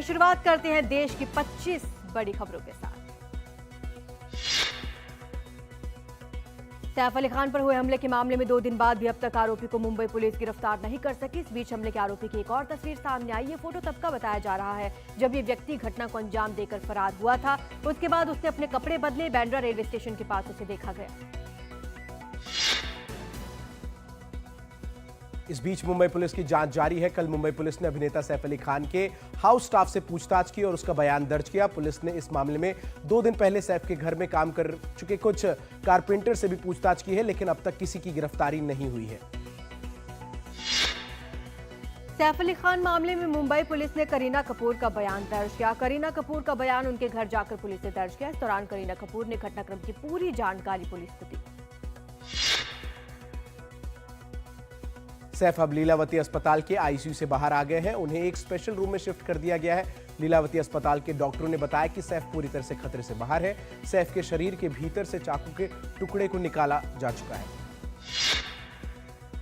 शुरुआत करते हैं देश की 25 बड़ी खबरों के साथ। सैफ अली खान पर हुए हमले के मामले में 2 दिन बाद भी अब तक आरोपी को मुंबई पुलिस गिरफ्तार नहीं कर सकी। इस बीच हमले के आरोपी की एक और तस्वीर सामने आई। ये फोटो तब का बताया जा रहा है जब ये व्यक्ति घटना को अंजाम देकर फरार हुआ था। उसके बाद उसने अपने कपड़े बदले, बांद्रा रेलवे स्टेशन के पास उसे देखा गया। इस बीच मुंबई पुलिस की जांच जारी है। कल मुंबई पुलिस ने अभिनेता सैफ अली खान के हाउस स्टाफ से पूछताछ की और उसका बयान दर्ज किया। पुलिस ने इस मामले में 2 दिन पहले सैफ के घर में काम कर चुके कुछ कारपेंटर से भी पूछताछ की है, लेकिन अब तक किसी की गिरफ्तारी नहीं हुई है। सैफ अली खान मामले में मुंबई पुलिस ने करीना कपूर का बयान दर्ज किया। करीना कपूर का बयान उनके घर जाकर पुलिस ने दर्ज किया। इस दौरान करीना कपूर ने घटनाक्रम की पूरी जानकारी पुलिस को दी। सैफ अब लीलावती अस्पताल के आईसीयू से बाहर आ गए हैं। उन्हें एक स्पेशल रूम में शिफ्ट कर दिया गया है। लीलावती अस्पताल के डॉक्टरों ने बताया कि सैफ पूरी तरह से खतरे से बाहर है। सैफ के शरीर के भीतर से चाकू के टुकड़े को निकाला जा चुका है।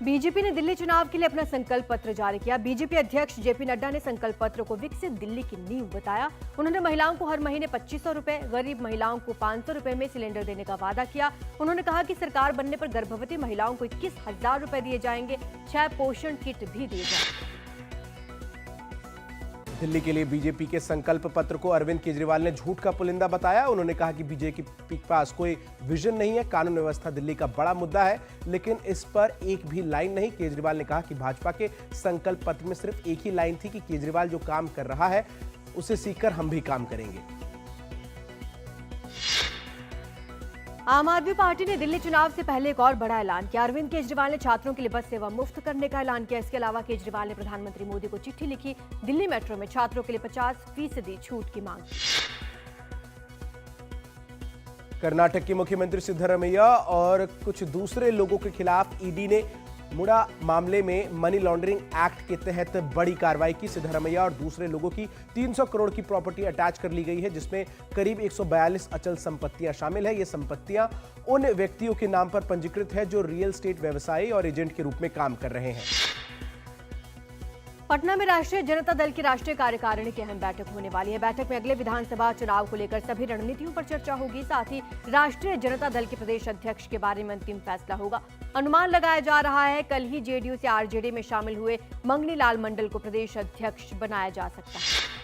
बीजेपी ने दिल्ली चुनाव के लिए अपना संकल्प पत्र जारी किया। बीजेपी अध्यक्ष जेपी नड्डा ने संकल्प पत्र को विकसित दिल्ली की नींव बताया। उन्होंने महिलाओं को हर महीने 2500 रुपए, गरीब महिलाओं को 500 रुपए में सिलेंडर देने का वादा किया। उन्होंने कहा कि सरकार बनने पर गर्भवती महिलाओं को 21,000 रुपए दिए जाएंगे। 6 पोषण किट भी दिए जाएंगे। दिल्ली के लिए बीजेपी के संकल्प पत्र को अरविंद केजरीवाल ने झूठ का पुलिंदा बताया। उन्होंने कहा कि बीजेपी के पास कोई विजन नहीं है। कानून व्यवस्था दिल्ली का बड़ा मुद्दा है, लेकिन इस पर एक भी लाइन नहीं। केजरीवाल ने कहा कि भाजपा के संकल्प पत्र में सिर्फ एक ही लाइन थी कि केजरीवाल जो काम कर रहा है उसे सीखकर हम भी काम करेंगे। आम आदमी पार्टी ने दिल्ली चुनाव से पहले एक और बड़ा ऐलान किया। अरविंद केजरीवाल ने छात्रों के लिए बस सेवा मुफ्त करने का ऐलान किया। इसके अलावा केजरीवाल ने प्रधानमंत्री मोदी को चिट्ठी लिखी। दिल्ली मेट्रो में छात्रों के लिए 50% छूट की मांग की। कर्नाटक के मुख्यमंत्री सिद्धरामैया और कुछ दूसरे लोगों के खिलाफ ईडी ने मुड़ा मामले में मनी लॉन्ड्रिंग एक्ट के तहत बड़ी कार्रवाई की। सिद्धरामैया और दूसरे लोगों की 300 करोड़ की प्रॉपर्टी अटैच कर ली गई है, जिसमें करीब 142 अचल संपत्तियां शामिल है। ये संपत्तियां उन व्यक्तियों के नाम पर पंजीकृत है जो रियल एस्टेट व्यवसायी और एजेंट के रूप में काम कर रहे हैं। पटना में राष्ट्रीय जनता दल की राष्ट्रीय कार्यकारिणी की अहम बैठक होने वाली है। बैठक में अगले विधानसभा चुनाव को लेकर सभी रणनीतियों पर चर्चा होगी। साथ ही राष्ट्रीय जनता दल के प्रदेश अध्यक्ष के बारे में अंतिम फैसला होगा। अनुमान लगाया जा रहा है कल ही जेडीयू से आरजेडी में शामिल हुए मंगनी लाल मंडल को प्रदेश अध्यक्ष बनाया जा सकता है।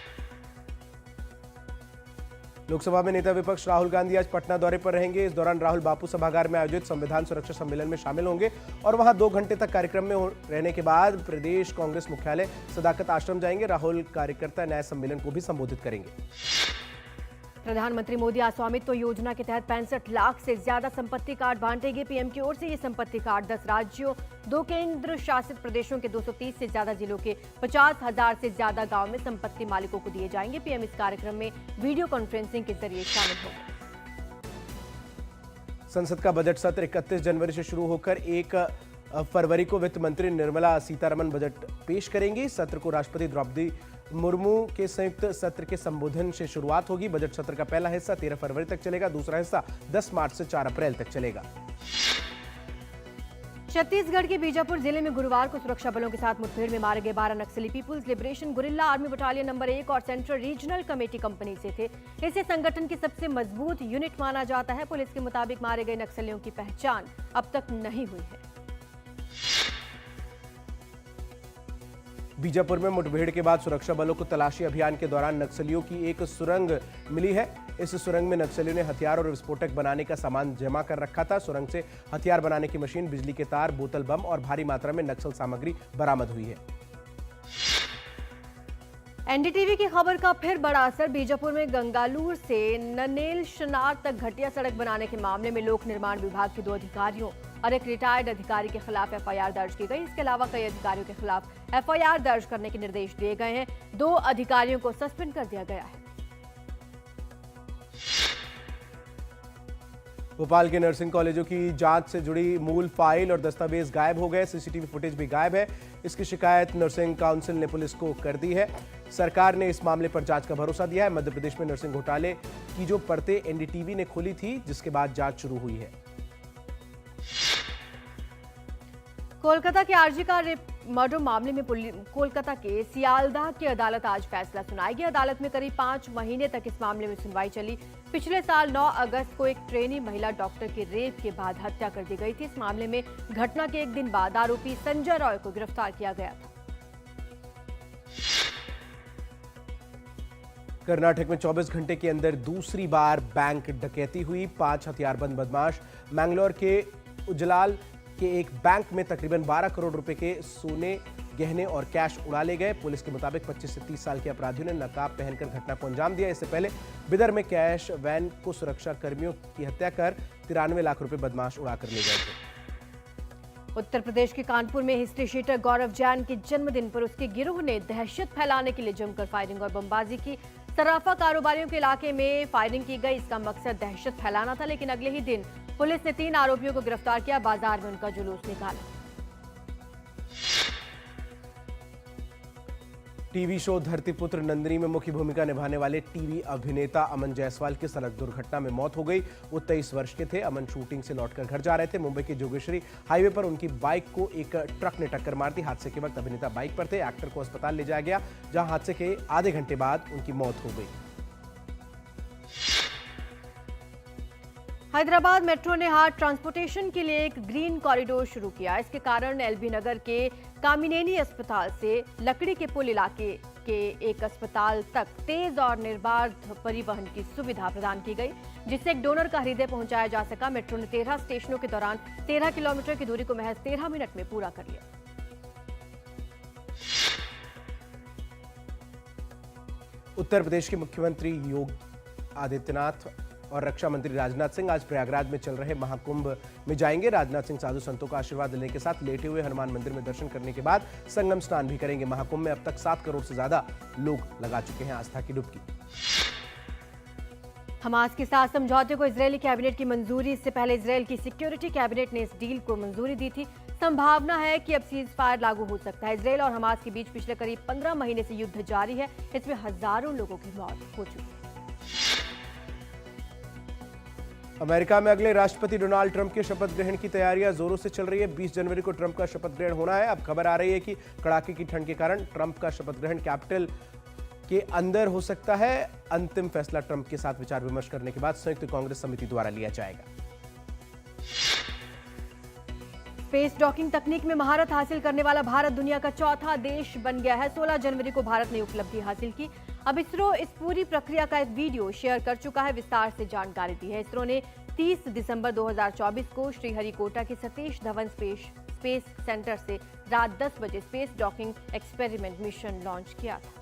लोकसभा में नेता विपक्ष राहुल गांधी आज पटना दौरे पर रहेंगे। इस दौरान राहुल बापू सभागार में आयोजित संविधान सुरक्षा सम्मेलन में शामिल होंगे और वहां 2 घंटे तक कार्यक्रम में रहने के बाद प्रदेश कांग्रेस मुख्यालय सदाकत आश्रम जाएंगे। राहुल कार्यकर्ता न्याय सम्मेलन को भी संबोधित करेंगे। प्रधानमंत्री मोदी आज स्वामित्व योजना के तहत 65 लाख से ज्यादा संपत्ति कार्ड बांटेंगे। पीएम की ओर से ये संपत्ति कार्ड 10 राज्यों, 2 केंद्र शासित प्रदेशों के 230 से ज्यादा जिलों के 50,000 से ज्यादा गांव में संपत्ति मालिकों को दिए जाएंगे। पीएम इस कार्यक्रम में वीडियो कॉन्फ्रेंसिंग के जरिए शामिल होंगे। संसद का बजट सत्र 31 जनवरी से शुरू होकर 1 फरवरी को वित्त मंत्री निर्मला सीतारमण बजट पेश करेंगी। सत्र को राष्ट्रपति द्रौपदी मुर्मू के संयुक्त सत्र के संबोधन से शुरुआत होगी। बजट सत्र का पहला हिस्सा 13 फरवरी तक चलेगा। दूसरा हिस्सा 10 मार्च से 4 अप्रैल तक चलेगा। छत्तीसगढ़ के बीजापुर जिले में गुरुवार को सुरक्षा बलों के साथ मुठभेड़ में मारे गए 12 नक्सली People's Liberation Guerrilla Army battalion number 1 और सेंट्रल रीजनल कमेटी कंपनी से थे। इसे संगठन की सबसे मजबूत यूनिट माना जाता है। पुलिस के मुताबिक मारे गए नक्सलियों की पहचान अब तक नहीं हुई है। बीजापुर में मुठभेड़ के बाद सुरक्षा बलों को तलाशी अभियान के दौरान नक्सलियों की एक सुरंग मिली है। इस सुरंग में नक्सलियों ने हथियार और विस्फोटक बनाने का सामान जमा कर रखा था। सुरंग से हथियार बनाने की मशीन, बिजली के तार, बोतल बम और भारी मात्रा में नक्सल सामग्री बरामद हुई है। एनडीटीवी की खबर का फिर बड़ा असर। बीजापुर में गंगालूर से ननेल शनार तक घटिया सड़क बनाने के मामले में लोक निर्माण विभाग के 2 अधिकारियों और एक रिटायर्ड अधिकारी के खिलाफ एफआईआर दर्ज की गई। इसके अलावा कई अधिकारियों के खिलाफ एफआईआर दर्ज करने के निर्देश दिए गए हैं। 2 अधिकारियों को सस्पेंड कर दिया गया है। भोपाल के नर्सिंग कॉलेजों की जांच से जुड़ी मूल फाइल और दस्तावेज गायब हो गए। सीसीटीवी फुटेज भी गायब है। इसकी शिकायत नर्सिंग काउंसिल ने पुलिस को कर दी है। सरकार ने इस मामले पर जांच का भरोसा दिया है। मध्य प्रदेश में नर्सिंग घोटाले की जो परतें एनडीटीवी ने खोली थी, जिसके बाद जांच शुरू हुई है। कोलकाता के आरजी कार मर्डर मामले में कोलकाता के सियालदाह की अदालत आज फैसला सुनाएगी। अदालत में करीब 5 महीने तक इस मामले में सुनवाई चली। पिछले साल 9 अगस्त को एक ट्रेनी महिला डॉक्टर के रेप के बाद हत्या कर दी गई थी। इस मामले में घटना के एक दिन बाद आरोपी संजय रॉय को गिरफ्तार किया गया था। कर्नाटक में 24 घंटे के अंदर दूसरी बार बैंक डकैती हुई। 5 हथियारबंद बदमाश मैंगलोर के उजलाल के एक बैंक में तकरीबन 12 करोड़ रुपए के सोने, गहने और कैश उड़ा ले गए। पुलिस के मुताबिक 25 से 30 साल के अपराधियों ने नकाब पहनकर घटना को अंजाम दिया। इससे पहले बिदर में कैश वैन को सुरक्षा कर्मियों की हत्या कर 93 लाख रुपए बदमाश उड़ाकर ले गए थे। उत्तर प्रदेश के कानपुर में हिस्ट्री शीटर गौरव जैन के जन्मदिन पर उसके गिरोह ने दहशत फैलाने के लिए जमकर फायरिंग और बमबाजी की। सराफा कारोबारियों के इलाके में फायरिंग की गई। इसका मकसद दहशत फैलाना था, लेकिन अगले ही दिन पुलिस ने 3 आरोपियों को गिरफ्तार किया। बाजार में उनका जुलूस निकाला। टीवी शो धरतीपुत्र नंदिनी में मुख्य भूमिका निभाने वाले टीवी अभिनेता अमन जायसवाल की सड़क दुर्घटना में मौत हो गई। वो 23 वर्ष के थे। अमन शूटिंग से लौटकर घर जा रहे थे। मुंबई के जोगेश्वरी हाईवे पर उनकी बाइक को एक ट्रक ने टक्कर मार दी। हादसे के वक्त अभिनेता बाइक पर थे। एक्टर को अस्पताल ले जाया गया, जहां हादसे के आधे घंटे बाद उनकी मौत हो गई। हैदराबाद मेट्रो ने हार्ट ट्रांसपोर्टेशन के लिए एक ग्रीन कॉरिडोर शुरू किया। इसके कारण एलबी नगर के कामिनेनी अस्पताल से लकड़ी के पुल इलाके के एक अस्पताल तक तेज और निर्बाध परिवहन की सुविधा प्रदान की गई, जिससे एक डोनर का हृदय पहुंचाया जा सका। मेट्रो ने 13 स्टेशनों के दौरान 13 किलोमीटर की दूरी को महज 13 मिनट में पूरा कर लिया। उत्तर प्रदेश के मुख्यमंत्री योगी आदित्यनाथ और रक्षा मंत्री राजनाथ सिंह आज प्रयागराज में चल रहे महाकुंभ में जाएंगे। राजनाथ सिंह साधु संतों का आशीर्वाद लेने के साथ लेटे हुए हनुमान मंदिर में दर्शन करने के बाद संगम स्नान भी करेंगे। महाकुंभ में अब तक 7 करोड़ से ज्यादा लोग लगा चुके हैं आस्था की डुबकी। हमास के साथ समझौते को इजरायली कैबिनेट की मंजूरी। इससे पहले इजरायल की सिक्योरिटी कैबिनेट ने इस डील को मंजूरी दी थी। संभावना है कि अब सीज फायर लागू हो सकता है। इजरायल और हमास के बीच पिछले करीब 15 महीने से युद्ध जारी है। इसमें हजारों लोगों की मौत हो चुकी है। अमेरिका में अगले राष्ट्रपति डोनाल्ड ट्रंप के शपथ ग्रहण की तैयारियां जोरों से चल रही है। 20 जनवरी को ट्रंप का शपथ ग्रहण होना है। अब खबर आ रही है कि कड़ाके की ठंड के कारण ट्रंप का शपथ ग्रहण कैपिटल के अंदर हो सकता है। अंतिम फैसला ट्रंप के साथ विचार विमर्श करने के बाद संयुक्त कांग्रेस समिति द्वारा लिया जाएगा। स्पेस डॉकिंग तकनीक में महारत हासिल करने वाला भारत दुनिया का चौथा देश बन गया है। 16 जनवरी को भारत ने उपलब्धि हासिल की। अब इसरो इस पूरी प्रक्रिया का एक वीडियो शेयर कर चुका है, विस्तार से जानकारी दी है। इसरो ने 30 दिसंबर 2024 को श्रीहरिकोटा के सतीश धवन स्पेस सेंटर से रात 10 बजे space docking experiment mission launch किया था।